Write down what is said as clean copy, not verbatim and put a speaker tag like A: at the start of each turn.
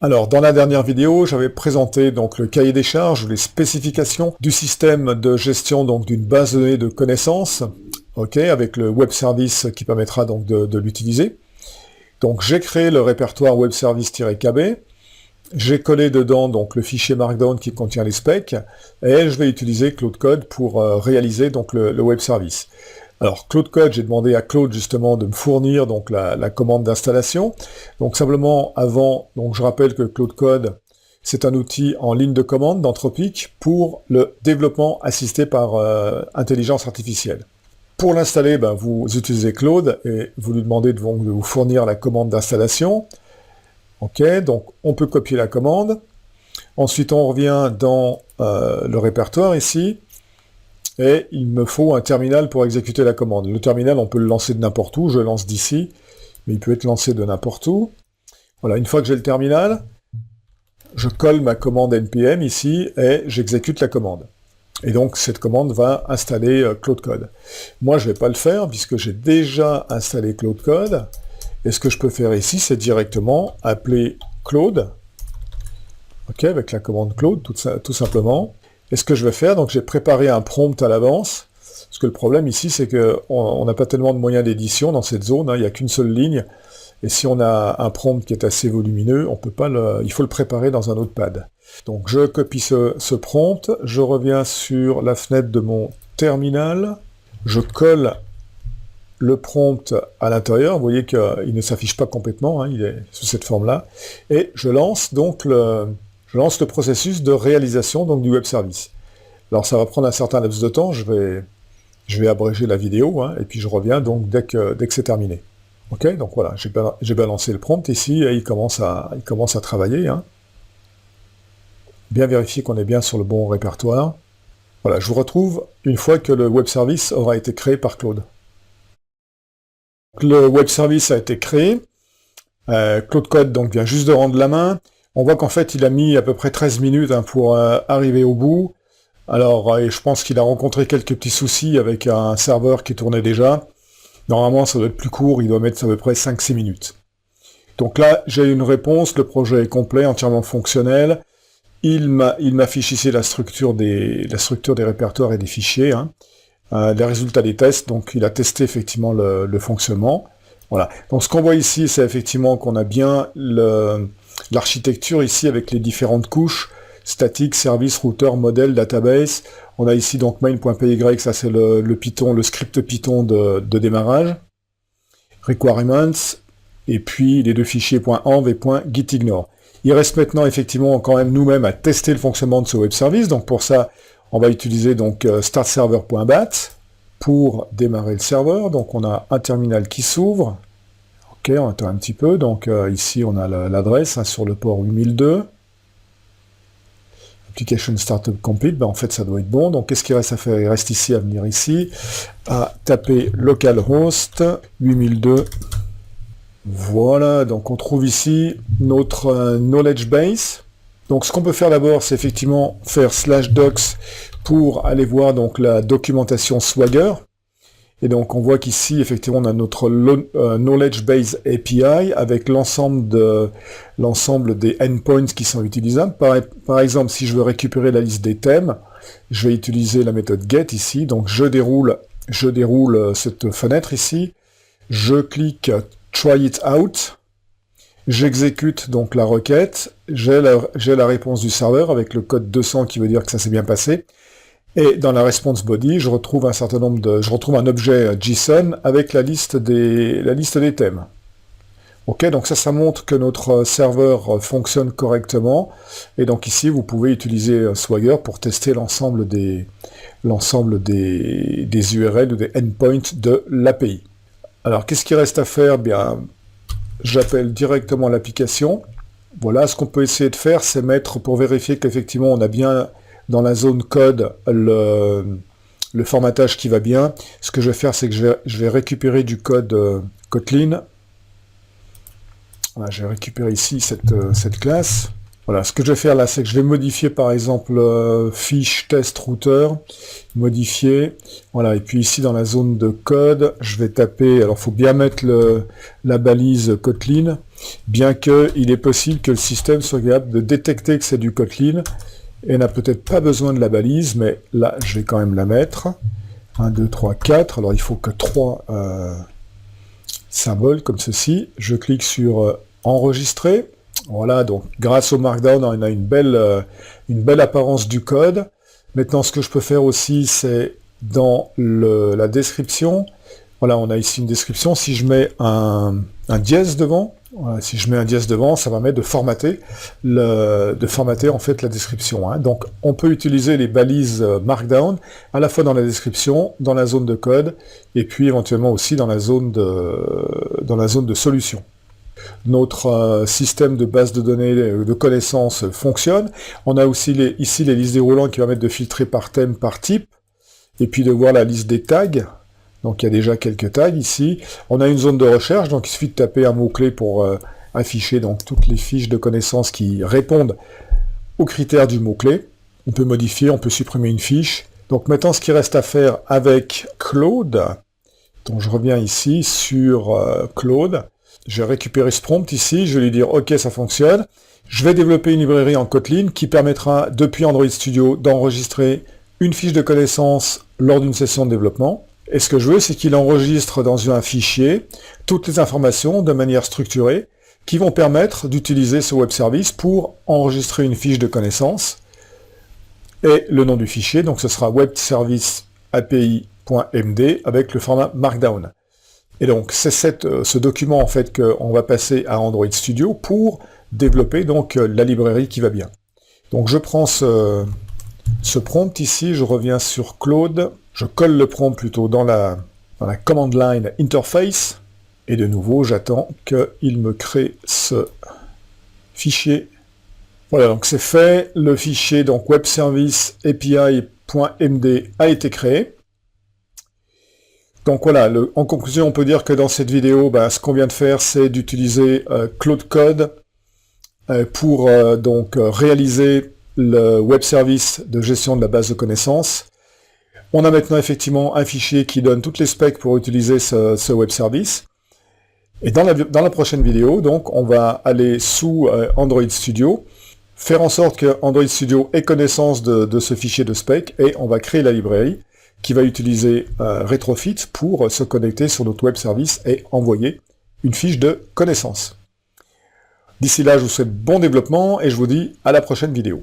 A: Alors, dans la dernière vidéo, j'avais présenté donc le cahier des charges, les spécifications du système de gestion donc d'une base de données de connaissances, ok, avec le web service qui permettra donc de l'utiliser. Donc, j'ai créé le répertoire web service-kb, j'ai collé dedans donc le fichier Markdown qui contient les specs, et je vais utiliser Claude Code pour réaliser donc le web service. Alors, Claude Code, j'ai demandé à Claude justement de me fournir donc la commande d'installation. Donc simplement, avant, donc je rappelle que Claude Code, c'est un outil en ligne de commande d'Anthropic pour le développement assisté par intelligence artificielle. Pour l'installer, ben, vous utilisez Claude et vous lui demandez de vous fournir la commande d'installation. Ok, donc on peut copier la commande. Ensuite, on revient dans le répertoire ici. Et il me faut un terminal pour exécuter la commande. Le terminal, on peut le lancer de n'importe où, je le lance d'ici, mais il peut être lancé de n'importe où. Voilà, une fois que j'ai le terminal, je colle ma commande npm ici, et j'exécute la commande. Et donc, cette commande va installer Claude Code. Moi, je ne vais pas le faire, puisque j'ai déjà installé Claude Code, et ce que je peux faire ici, c'est directement appeler Claude, ok, avec la commande Claude, tout simplement. Et ce que je vais faire, donc j'ai préparé un prompt à l'avance, parce que le problème ici, c'est qu'on n'a pas tellement de moyens d'édition dans cette zone, hein, il n'y a qu'une seule ligne, et si on a un prompt qui est assez volumineux, on peut pas il faut le préparer dans un notepad. Donc je copie ce prompt, je reviens sur la fenêtre de mon terminal, je colle le prompt à l'intérieur, vous voyez qu'il ne s'affiche pas complètement, hein, il est sous cette forme-là, et je lance donc le processus de réalisation donc, du web service. Alors ça va prendre un certain laps de temps, je vais abréger la vidéo, hein, et puis je reviens donc dès que c'est terminé. Ok, donc voilà, j'ai balancé le prompt ici, et il commence à travailler. Hein. Bien vérifier qu'on est bien sur le bon répertoire. Voilà, je vous retrouve une fois que le web service aura été créé par Claude. Le web service a été créé, Claude Code donc vient juste de rendre la main. On voit qu'en fait, il a mis à peu près 13 minutes hein, pour arriver au bout. Alors, je pense qu'il a rencontré quelques petits soucis avec un serveur qui tournait déjà. Normalement, ça doit être plus court, il doit mettre à peu près 5-6 minutes. Donc là, j'ai une réponse, le projet est complet, entièrement fonctionnel. Il m'affiche ici la structure des répertoires et des fichiers, hein. Les résultats des tests, donc il a testé effectivement le fonctionnement. Voilà. Donc ce qu'on voit ici, c'est effectivement qu'on a bien l'architecture ici avec les différentes couches, statique, service, routeur, modèle, database. On a ici donc main.py, ça c'est le Python, le script Python de démarrage. Requirements, et puis les deux fichiers .env et .gitignore. Il reste maintenant effectivement quand même nous-mêmes à tester le fonctionnement de ce web service. Donc pour ça, on va utiliser donc startserver.bat pour démarrer le serveur. Donc on a un terminal qui s'ouvre. Ok, on attend un petit peu, donc ici on a l'adresse hein, sur le port 8002. Application Startup Complete, ben, en fait ça doit être bon, donc qu'est-ce qu'il reste à faire? Il reste ici à venir ici, à taper localhost 8002. Voilà, donc on trouve ici notre knowledge base. Donc ce qu'on peut faire d'abord, c'est effectivement faire /docs pour aller voir donc la documentation Swagger. Et donc on voit qu'ici, effectivement, on a notre Knowledge Base API avec l'ensemble des endpoints qui sont utilisables. Par exemple, si je veux récupérer la liste des thèmes, je vais utiliser la méthode get ici. Donc je déroule cette fenêtre ici. Je clique Try it out. J'exécute donc la requête. J'ai la réponse du serveur avec le code 200 qui veut dire que ça s'est bien passé. Et dans la response body, je retrouve un objet JSON avec la liste des thèmes. Ok, donc ça montre que notre serveur fonctionne correctement. Et donc ici, vous pouvez utiliser Swagger pour tester l'ensemble des URL ou des endpoints de l'API. Alors, qu'est-ce qu'il reste à faire? Bien, j'appelle directement l'application. Voilà, ce qu'on peut essayer de faire, c'est mettre, pour vérifier qu'effectivement on a bien dans la zone code le formatage qui va bien. Ce que je vais faire, c'est que je vais récupérer du code Kotlin. Voilà, je vais récupérer ici cette classe. Voilà, ce que je vais faire là, c'est que je vais modifier par exemple fiche test router, modifier. Voilà, et puis ici dans la zone de code, je vais taper, alors il faut bien mettre la balise Kotlin. bien qu'il est possible que le système soit capable de détecter que c'est du Kotlin, et n'a peut-être pas besoin de la balise, mais là, je vais quand même la mettre. 1, 2, 3, 4, alors il faut que 3 symboles comme ceci. Je clique sur enregistrer. Voilà, donc grâce au Markdown, on a une belle apparence du code. Maintenant, ce que je peux faire aussi, c'est dans la description. Voilà, on a ici une description. Si je mets un dièse devant, si je mets un dièse devant, ça va permettre de formater, en fait la description. Hein. Donc, on peut utiliser les balises Markdown à la fois dans la description, dans la zone de code, et puis éventuellement aussi dans la zone de solution. Notre système de base de données de connaissances fonctionne. On a aussi ici les listes déroulantes qui permettent de filtrer par thème, par type, et puis de voir la liste des tags. Donc il y a déjà quelques tags ici. On a une zone de recherche, donc il suffit de taper un mot-clé pour afficher donc toutes les fiches de connaissances qui répondent aux critères du mot-clé. On peut modifier, on peut supprimer une fiche. Donc maintenant, ce qui reste à faire avec Claude, donc je reviens ici sur Claude. Je vais récupérer ce prompt ici, je vais lui dire « Ok, ça fonctionne ». Je vais développer une librairie en Kotlin qui permettra, depuis Android Studio, d'enregistrer une fiche de connaissances lors d'une session de développement. Et ce que je veux, c'est qu'il enregistre dans un fichier toutes les informations de manière structurée qui vont permettre d'utiliser ce web service pour enregistrer une fiche de connaissances et le nom du fichier, donc ce sera webserviceapi.md avec le format Markdown. Et donc c'est ce document en fait qu'on va passer à Android Studio pour développer donc la librairie qui va bien. Donc je prends ce prompt ici, je reviens sur Claude, je colle le prompt plutôt dans la command line interface, et de nouveau j'attends qu'il me crée ce fichier. Voilà, donc c'est fait, le fichier donc webserviceapi.md a été créé. Donc voilà, en conclusion, on peut dire que dans cette vidéo, ce qu'on vient de faire, c'est d'utiliser Claude Code pour donc réaliser le web service de gestion de la base de connaissances. On a maintenant effectivement un fichier qui donne toutes les specs pour utiliser ce web service. Et dans la prochaine vidéo, donc, on va aller sous Android Studio, faire en sorte que Android Studio ait connaissance de ce fichier de spec, et on va créer la librairie qui va utiliser Retrofit pour se connecter sur notre web service et envoyer une fiche de connaissances. D'ici là, je vous souhaite bon développement et je vous dis à la prochaine vidéo.